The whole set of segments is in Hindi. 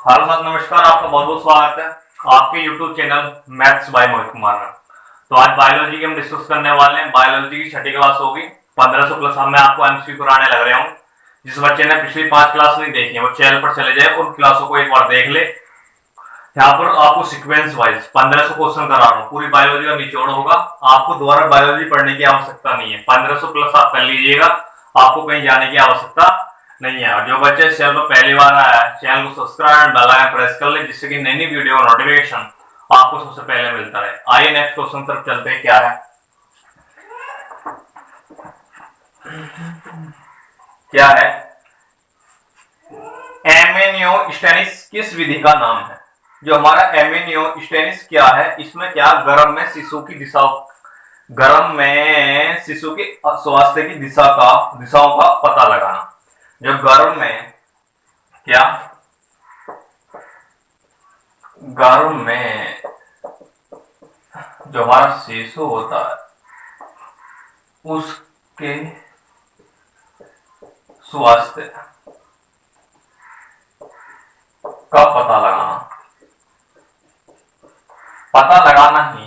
हेलो सर, नमस्कार। आपका बहुत बहुत स्वागत है आपके YouTube channel maths by Mohit Kumar में। तो आज बायोलॉजी की हम डिस्कस करने वाले हैं। बायोलॉजी की छठी क्लास होगी 1500 प्लस। मैं आपको एमसीक्यू कराने लग रहा हूँ। जिस बच्चे ने पिछली 5 क्लास नहीं देखी है वो चैनल पर चले जाए, उन क्लासों को एक बार देख ले। यहाँ पर आपको सीक्वेंस वाइज 1500 क्वेश्चन करा रहा हूँ। पूरी बायोलॉजी का निचोड़ होगा। आपको दोबारा बायोलॉजी पढ़ने की आवश्यकता नहीं है। 1500 प्लस आप कर लीजिएगा, आपको कहीं जाने की आवश्यकता नहीं है। और जो बच्चे चैनल पर पहली बार आया है, चैनल को सब्सक्राइब बेल आइकन प्रेस कर ले, जिससे कि नई नई वीडियो का नोटिफिकेशन आपको सबसे पहले मिलता रहे। आइए नेक्स्ट क्वेश्चन तरफ चलते हैं। क्या है, क्या है एमेनियोस्टेनिस किस विधि का नाम है? जो हमारा एमेनियोस्टेनिस क्या है, इसमें क्या गर्भ में शिशु की स्वास्थ्य की दिशाओं का पता लगाना। जो गर्भ में क्या गर्भ में जो हमारा शिशु होता है उसके स्वास्थ्य का पता लगाना ही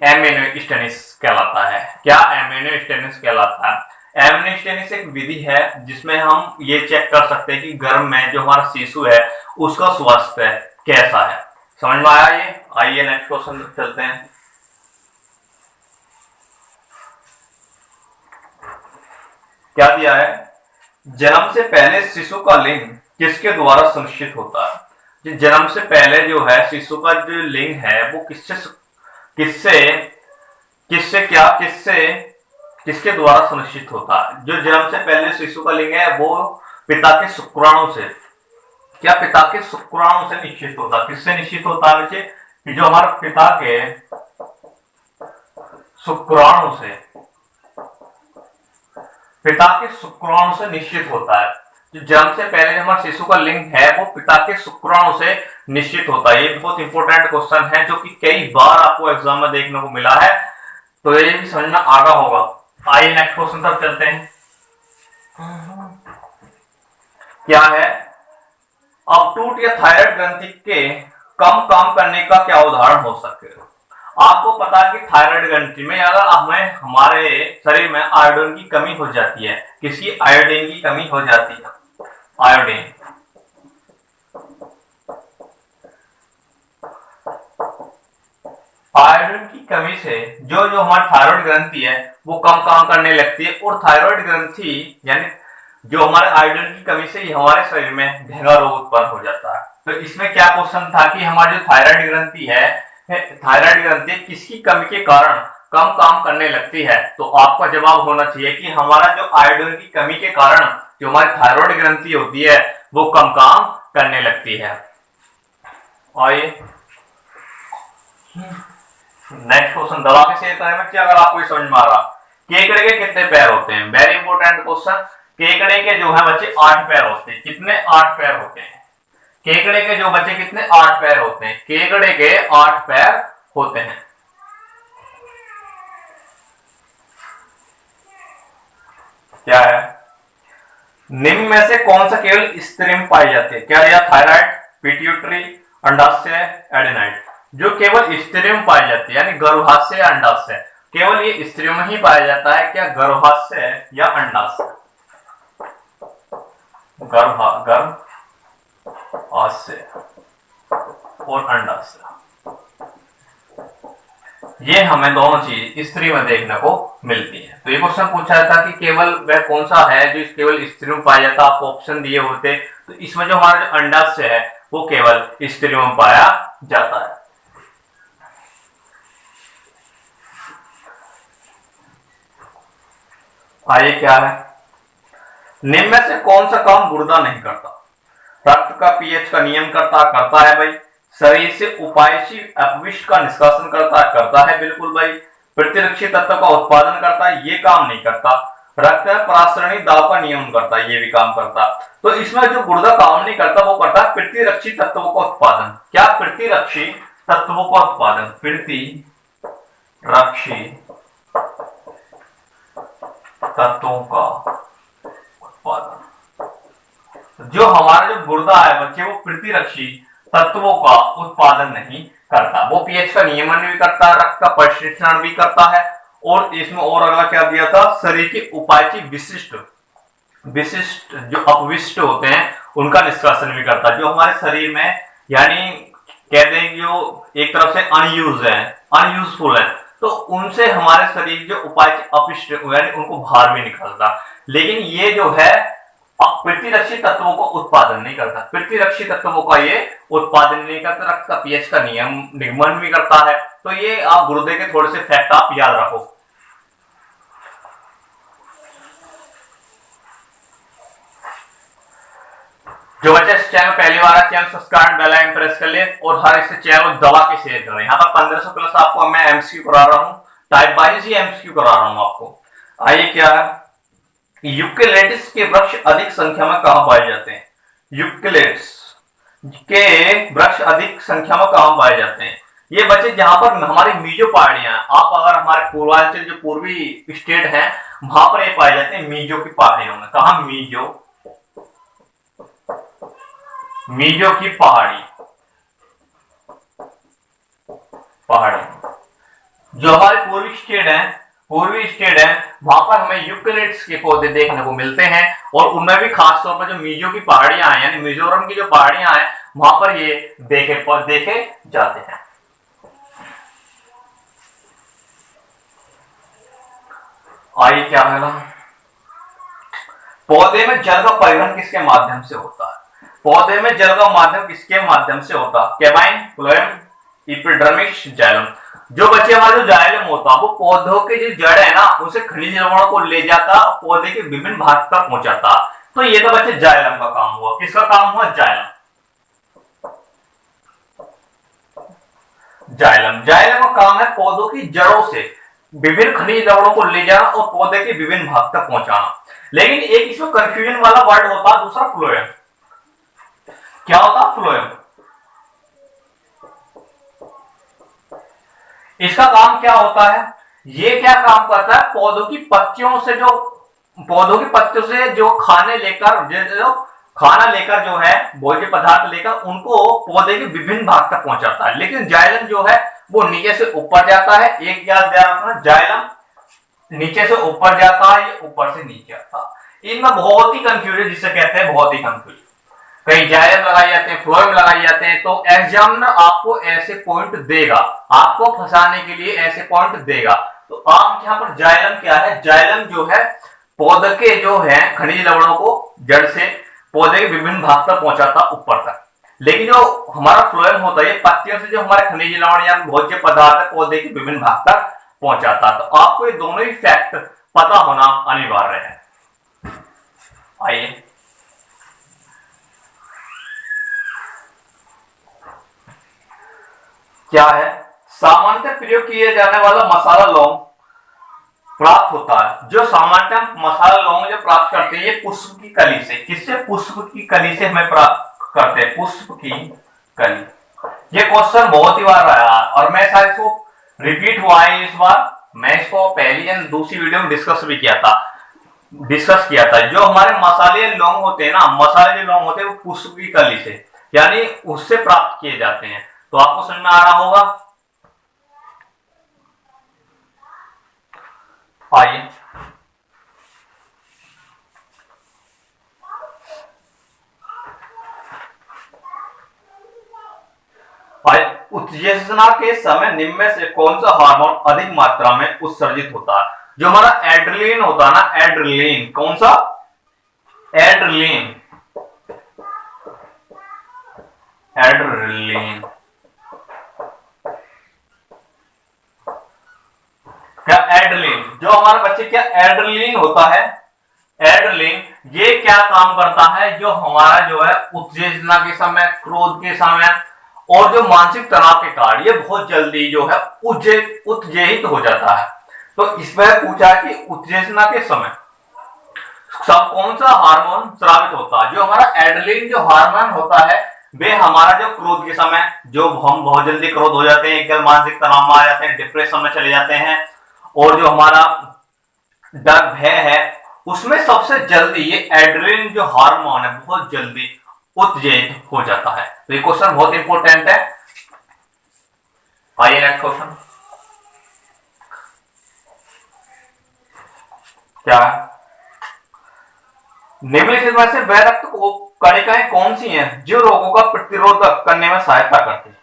एमेनियोस्टेनिस कहलाता है। क्या एमेनियोस्टेनिस कहलाता है? एमेनियोस्टेनिस एक विधि है जिसमें हम ये चेक कर सकते हैं कि गर्भ में जो हमारा शिशु है उसका स्वास्थ्य कैसा है। समझ में आया ये? आइए नेक्स्ट क्वेश्चन चलते हैं। क्या दिया है? जन्म से पहले शिशु का लिंग किसके द्वारा सुनिश्चित होता है? जन्म से पहले जो है शिशु का जो लिंग है वो किससे किसके द्वारा सुनिश्चित होता है? जो जन्म से पहले शिशु का लिंग है वो पिता के शुक्राणु से, पिता के शुक्राणु से निश्चित होता है। किससे निश्चित होता है बच्चे? कि जो हमारे पिता के शुक्राणु से निश्चित होता है। जो जन्म से पहले हमारे शिशु का लिंग है वो पिता के शुक्राणु से निश्चित होता है। ये बहुत इंपॉर्टेंट क्वेश्चन है जो कि कई बार आपको एग्जाम में देखने को मिला है, तो ये भी समझना आगा होगा। आइए नेक्स्ट क्वेश्चन तक चलते हैं। क्या है? अबटूट या थायराइड ग्रंथि के कम काम करने का क्या उदाहरण हो सकते हैं? आपको पता है कि थायराइड ग्रंथि में अगर हमारे शरीर में आयोडीन की कमी हो जाती है। किसकी? आयोडीन की कमी हो जाती है। आयोडीन की कमी से जो हमारी थायराइड ग्रंथि है वो कम काम करने लगती है। और थायराइड ग्रंथि यानी जो हमारे आयोडीन की कमी से हमारे शरीर में ढेंगा रोग उत्पन्न हो जाता है। तो इसमें क्या क्वेश्चन था कि हमारी जो थायराइड ग्रंथि किसकी कमी के कारण कम काम करने लगती है? तो आपका जवाब होना चाहिए कि हमारा जो आयोडीन की कमी के कारण जो हमारी थायराइड ग्रंथि होती है वो कम काम करने लगती है। आइए नेक्स्ट क्वेश्चन दवा के सेहत है बच्चे, अगर आपको ये समझ में आ रहा। केकड़े के कितने पैर होते हैं? Very important question. केकड़े के जो है बच्चे 8 पैर होते हैं। कितने? 8 पैर होते हैं। केकड़े के जो बच्चे कितने? 8 पैर होते हैं। केकड़े के 8 पैर होते हैं। क्या है? निम्न में से कौन सा केवल स्त्री में पाई जाती है? क्या दिया? थायराइड, पिट्यूटरी, अंडाशय, एडेनाइड। जो केवल स्त्री में पाई जाती है यानी गर्भाशय या अंडाशय, केवल ये स्त्री में ही पाया जाता है। क्या? गर्भाशय या अंडाशय? गर्भाशय और अंडाशय, ये हमें दोनों चीज स्त्री में देखने को मिलती है। तो ये क्वेश्चन पूछा था कि केवल वह कौन सा है जो केवल स्त्री में पाया जाता है। आपको ऑप्शन दिए होते तो इसमें जो हमारा जो अंडाशय है वो केवल स्त्री में पाया जाता है। आइए क्या है? निम्न में से कौन सा काम गुर्दा नहीं करता? रक्त का पीएच का नियम करता है भाई। शरीर से उपायशी अपविष्ट का निष्कासन करता है बिल्कुल भाई। प्रतिरक्षी तत्व का उत्पादन करता है, ये काम नहीं करता। रक्त परासरणी दाव का नियमन करता है, ये भी काम करता। तो इसमें जो गुर्दा काम नहीं करता वो करता है प्रतिरक्षी तत्वों का उत्पादन। क्या? प्रतिरक्षी तत्वों का उत्पादन। प्रतिरक्षी तत्वों का उत्पादन। जो हमारा जो गुर्दा है बच्चे, वो प्रतिरक्षी तत्वों का उत्पादन नहीं करता। वो पीएच का नियमन भी करता है, रक्त का परिशोषण भी करता है, और इसमें और अगला क्या दिया था, शरीर के उपायची विशिष्ट विशिष्ट जो अपविष्ट होते हैं उनका निष्कासन भी करता है। जो हमारे शरीर में यानी कहते हैं कि जो एक तरफ से अनयूज है, अनयूजफुल है, तो उनसे हमारे शरीर जो उपाय अपविष्ट यानी उनको बाहर भी निकलता। लेकिन ये जो है प्रतिरक्षी तत्वों को उत्पादन नहीं करता, प्रतिरक्षी तत्वों का ये उत्पादन नहीं करता, रक्त का पीएच का नियमन भी करता है। तो ये आप गुर्दे के थोड़े से फैक्ट आप याद रखो। जो बच्चे इस चैनल पहली बार है, channel subscribe bell icon press कर ले और हर इस चैनल को दबा के शेयर करें। यहाँ पर 1500 प्लस आपको मैं एमसीक्यू करा रहा हूँ, टाइप वाइज ही एमसीक्यू करा रहा हूँ आपको। आइए क्या है, यूकेलिप्टस के वृक्ष अधिक संख्या में कहां पाए जाते हैं? यूकेलिप्टस के वृक्ष अधिक संख्या में कहां पाए जाते हैं? ये बच्चे जहां पर हमारी मीजो पहाड़ियां, आप अगर हमारे पूर्वांचल जो पूर्वी स्टेट हैं वहां पर ये पाए जाते हैं मीजो की पहाड़ियों में। कहा? मीजो की पहाड़ी जो हमारे पूर्वी स्टेट है वहां पर हमें यूकेलिप्टस के पौधे देखने को मिलते हैं, और उनमें भी खासतौर पर जो मीजो की पहाड़ियां हैं यानी मिजोरम की जो पहाड़ियां हैं वहां पर ये देखे जाते हैं। आइए क्या है ना, पौधे में जल का परिवहन किसके माध्यम से होता है? पौधे में जल का माध्यम किसके माध्यम से होता है? केबाइन, फ्लोएम, एपिडर्मिस, जाइलम। जो बच्चे हमारे जो जाइलम होता है वो पौधों के जो जड़ है ना उसे खनिज लवणों को ले जाता, पौधे के विभिन्न भाग तक पहुंचाता। तो ये तो बच्चे जाइलम का काम हुआ। किसका काम हुआ? जाइलम का काम है पौधों की जड़ों से विभिन्न खनिज लवणों को ले जाना और पौधे के विभिन्न भाग तक पहुंचाना। लेकिन एक इसमें कंफ्यूजन वाला वर्ड होता है दूसरा, फ्लोएम। क्या होता? फ्लोएम। इसका काम क्या होता है? ये क्या काम करता है? पौधों की पत्तियों से जो खाना लेकर जो है भोज्य पदार्थ लेकर उनको पौधे के विभिन्न भाग तक पहुंचाता है। लेकिन जाइलम जो है वो नीचे से ऊपर जाता है। एक याद रखना, जाइलम नीचे से ऊपर जाता है, ये ऊपर से नीचे आता है। इनमें बहुत ही कंफ्यूजन, जिसे कहते हैं बहुत ही कंफ्यूजन। कहीं जाइलम लगाए जाते हैं, फ्लोएम लगाए जाते हैं, तो एग्जामिनर आपको ऐसे पॉइंट देगा, आपको फंसाने के लिए ऐसे पॉइंट देगा। तो आप यहाँ पर जाइलम क्या है? जाइलम जो है पौधे के जो है खनिज लवणों को जड़ से पौधे के विभिन्न भाग तक पहुंचाता ऊपर तक। लेकिन जो हमारा फ्लोएम होता है ये पत्तियों से जो हमारे खनिज लवण या भोज्य पदार्थ पौधे के विभिन्न भाग तक पहुंचाता। तो आपको ये दोनों ही फैक्ट पता होना अनिवार्य है। आइए क्या है, सामान्यतः प्रयोग किए जाने वाला मसाला लौंग प्राप्त होता है। जो सामान्यतः मसाला लौंग जो प्राप्त करते हैं ये पुष्प की कली से। किससे? पुष्प की कली से हमें प्राप्त करते हैं, पुष्प की कली। ये क्वेश्चन बहुत ही बार आया और मैं शायद इसको रिपीट हुआ है इस बार। मैं इसको पहली या दूसरी वीडियो में डिस्कस किया था। जो हमारे मसाले लौंग होते हैं ना, मसाले जो लौंग होते हैं वो पुष्प की कली से यानी उससे प्राप्त किए जाते हैं। तो आपको समझ में आ रहा होगा। आइए उत्तेजना के समय निम्न में से कौन सा हार्मोन अधिक मात्रा में उत्सर्जित होता है? जो हमारा एड्रेनलिन होता है ना, एड्रेनलिन। कौन सा? एड्रेनलिन। क्या? एड्रेनलिन। जो हमारे बच्चे क्या एड्रेनलिन होता है, एड्रेनलिन ये क्या काम करता है? जो हमारा जो है उत्तेजना के समय, क्रोध के समय और जो मानसिक तनाव के कारण ये बहुत जल्दी जो है उत्तेजित हो जाता है। तो इसमें पूछा कि उत्तेजना के समय सब कौन सा हार्मोन स्रावित होता है? जो हमारा एड्रेनलिन जो हार्मोन होता है वे हमारा जो क्रोध के समय, जो हम बहुत जल्दी क्रोध हो जाते हैं, एकदम मानसिक तनाव में आ जाते हैं, डिप्रेशन में चले जाते हैं, और जो हमारा डर, भय है उसमें सबसे जल्दी ये एड्रेनलिन जो हार्मोन है बहुत जल्दी उत्तेजित हो जाता है। तो ये क्वेश्चन बहुत इंपॉर्टेंट है। आइए नेक्स्ट क्वेश्चन क्या है, निम्नलिखित में से वह रक्त कणिकाएं कौन सी हैं जो रोगों का प्रतिरोधक करने में सहायता करती है?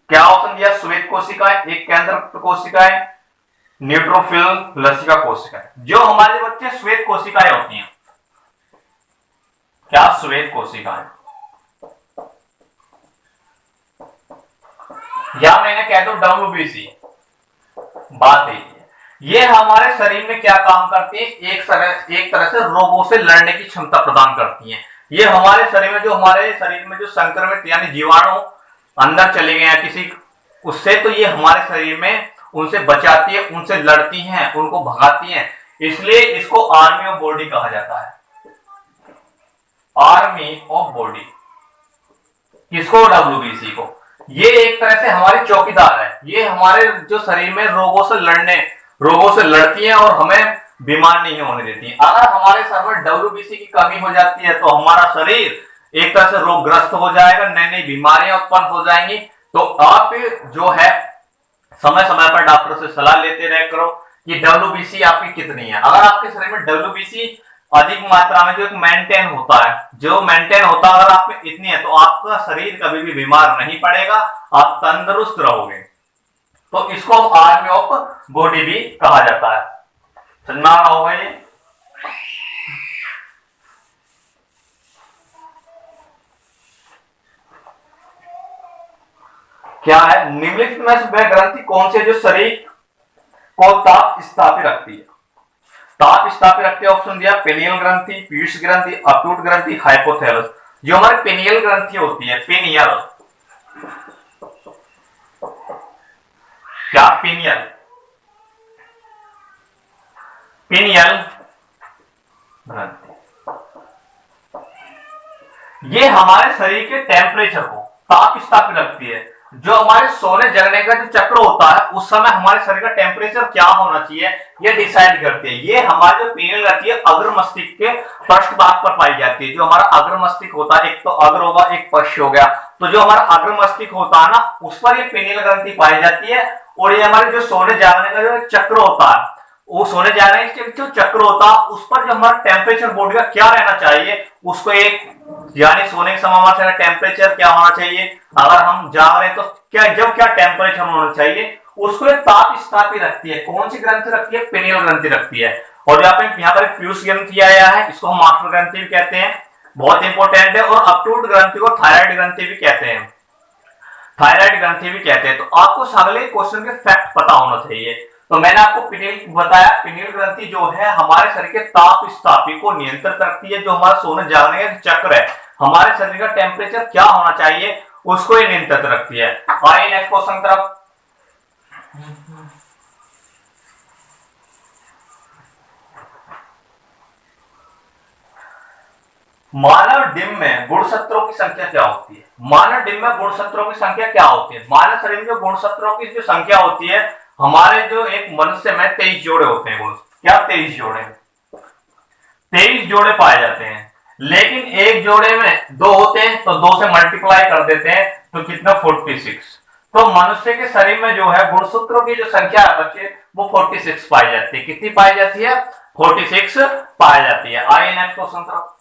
क्या ऑप्शन दिया, श्वेत कोशिकाएं, एक केंद्र कोशिकाएं, न्यूट्रोफिल, लसिका कोशिकाएं। जो हमारे बच्चे श्वेत कोशिकाएं होती हैं, क्या श्वेत कोशिकाएं, या मैंने कह दो WBC, बात है ये हमारे शरीर में क्या काम करती है, एक तरह से रोगों से लड़ने की क्षमता प्रदान करती है। ये हमारे शरीर में जो संक्रमित यानी जीवाणु अंदर चले गए हैं किसी उससे, तो ये हमारे शरीर में उनसे बचाती है, उनसे लड़ती हैं, उनको भगाती हैं। इसलिए इसको आर्मी ऑफ बॉडी कहा जाता है, आर्मी ऑफ बॉडी। किसको, WBC को। ये एक तरह से हमारी चौकीदार है, ये हमारे जो शरीर में रोगों से लड़ती है और हमें बीमार नहीं होने देती है। अगर हमारे शरीर में WBC की कमी हो जाती है तो हमारा शरीर एक तरह से रोगग्रस्त हो जाएगा, नई नई बीमारियां उत्पन्न हो जाएंगी। तो आप जो है समय समय पर डॉक्टर से सलाह लेते रह करो कि WBC आपकी कितनी है। अगर आपके शरीर में WBC अधिक मात्रा में जो मेंटेन होता है अगर आप में इतनी है तो आपका शरीर कभी भी बीमार नहीं पड़ेगा, आप तंदुरुस्त रहोगे। तो इसको आर्मी ऑफ बॉडी भी कहा जाता है। समझना होगा ये। क्या है, निम्नलिखित में से वह ग्रंथि कौन सी है जो शरीर को ताप स्थापित रखती है? ताप स्थापित रखती है, ऑप्शन दिया, पेनियल ग्रंथि, पीयूष ग्रंथि, अटूट ग्रंथि, हाइपोथैलस। जो हमारी पेनियल ग्रंथि होती है, पेनियल, क्या पिनियल ग्रंथि, ये हमारे शरीर के टेम्परेचर को ताप स्थापित रखती है। जो हमारे सोने जगने का जो चक्र होता है उस समय हमारे शरीर का टेम्परेचर क्या होना चाहिए ये डिसाइड करती है। ये हमारी जो पिनियल ग्रंथि है अग्र मस्तिष्क के पृष्ठ भाग पर पाई जाती है। जो हमारा अग्र मस्तिष्क होता है, एक तो अग्र होगा एक पश्च हो गया, तो जो हमारा अग्र मस्तिष्क होता है ना उस पर ये पिनियल ग्रंथि पाई जाती है। और ये हमारे जो सोने जागने का जो चक्र होता है, वो सोने जागने का जो चक्र होता है उस पर जो हमारा टेम्परेचर बॉडी का क्या रहना चाहिए उसको एक, यानी सोने के समय हमारा टेम्परेचर क्या होना चाहिए, अगर हम जाग रहे हैं तो क्या टेम्परेचर होना चाहिए, उसको एक ताप स्थापित रखती है। कौन सी ग्रंथि रखती है? पिनियल ग्रंथि रखती है। और यहाँ पर पीयूष ग्रंथि आया है, इसको हम मास्टर ग्रंथि भी कहते हैं, बहुत इंपॉर्टेंट है। और अटूट ग्रंथि को थायराइड ग्रंथि भी कहते हैं, तो आपको अगले क्वेश्चन के फैक्ट पता होना चाहिए। तो मैंने आपको पिनियल बताया, पिनियल ग्रंथि जो है हमारे शरीर के ताप स्थापी को नियंत्रित करती है। जो हमारा सोने जागने का चक्र है, हमारे शरीर का टेम्परेचर क्या होना चाहिए उसको ही नियंत्रित रखती है। आइए नेक्स्ट क्वेश्चन तरफ। मानव डिंब में गुणसूत्रों की संख्या क्या होती है? मानव डिंब में गुणसूत्रों की संख्या क्या होती है? मानव शरीर में जो गुणसूत्रों की जो संख्या होती है, हमारे जो एक मनुष्य में 23 जोड़े होते हैं। क्या 23 जोड़े? 23 जोड़े पाए जाते हैं, लेकिन एक जोड़े में 2 होते हैं तो 2 से मल्टीप्लाई कर देते हैं तो कितना 46। तो मनुष्य के शरीर में जो है गुणसूत्रों की जो संख्या है बच्चे वो 46 पाई जाती है। कितनी पाई जाती है? 46 पाई जाती है। आइए नेक्स्ट क्वेश्चन तरफ।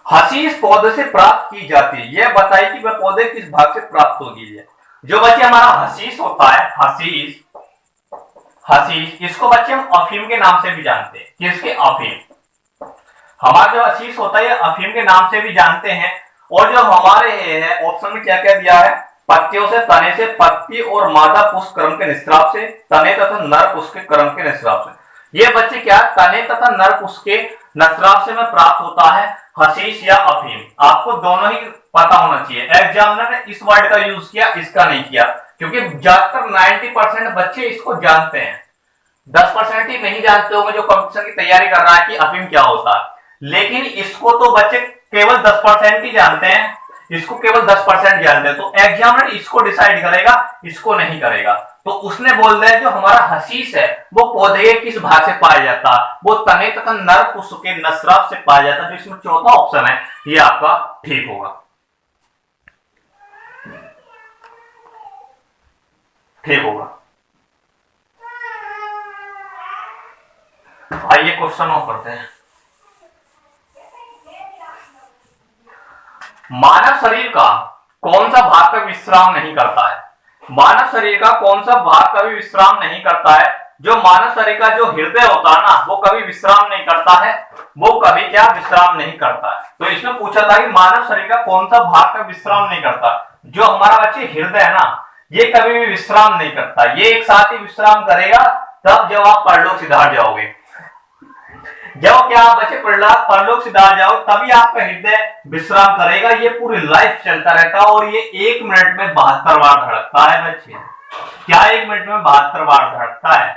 हशीश पौधे से प्राप्त की जाती है, यह बताइए कि वह पौधे किस भाग से प्राप्त होगी। जो बच्चे हमारा हशीश होता है, हशीश इसको बच्चे हम अफीम के नाम से भी जानते हैं। किसके? अफीम। हमारा जो हशीश होता है अफीम के नाम से भी जानते हैं। और जो हमारे है ऑप्शन में क्या क्या दिया है, पत्तियों से, तने से, पत्ती और मादा पुष्प क्रम के निस्राव से, तने तथा नर पुष्प के क्रम के निस्राव से। ये बच्चे क्या तने तथा नर पुष्प के निस्राव से में प्राप्त होता है हशीश या अफीम। आपको दोनों ही पता होना चाहिए। एग्जामिनर ने इस वर्ड का यूज किया, इसका नहीं किया, क्योंकि ज्यादातर 90% बच्चे इसको जानते हैं, 10% ही नहीं जानते होंगे जो कंपटीशन की तैयारी कर रहा है कि अफीम क्या होता है। लेकिन इसको तो बच्चे केवल 10% ही जानते हैं। इसको केवल 10% जानते हैं, तो एग्जामिनर इसको डिसाइड करेगा, इसको नहीं करेगा। तो उसने बोल दिया जो हमारा हशीश है वो पौधे के किस भाग से पाया जाता है, वो तने तथा नर पुष्प के नसरात से पाया जाता है। तो इसमें चौथा ऑप्शन है ये आपका ठीक होगा, ठीक होगा। आइए क्वेश्चन और करते हैं। मानव शरीर का कौन सा भाग का विश्राम नहीं करता है? मानव शरीर का कौन सा भाग कभी विश्राम नहीं करता है? जो मानव शरीर का जो हृदय होता है ना, वो कभी विश्राम नहीं करता है, वो कभी क्या विश्राम नहीं करता है। तो इसमें पूछा था कि मानव शरीर का कौन सा भाग का विश्राम नहीं करता। जो हमारा बच्चे हृदय है ना, ये कभी भी विश्राम नहीं करता, ये एक साथ ही विश्राम करेगा तब जब आप परलोक सिधार जाओगे। जब क्या आप बच्चे परलोक सिधार जाओ तभी आपका हृदय विश्राम करेगा। ये पूरी लाइफ चलता रहता है और ये 1 मिनट में 72 बार धड़कता है बच्चे। क्या 1 मिनट में 72 बार धड़कता है?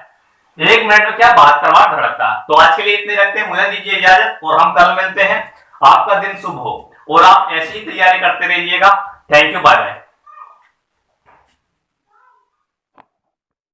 1 मिनट में क्या 72 बार धड़कता है। तो आज के लिए इतने रखते हैं, मुझे दीजिए इजाजत और हम कल मिलते हैं। आपका दिन शुभ हो और आप ऐसी ही तैयारी करते रहिएगा। Thank you, bye bye.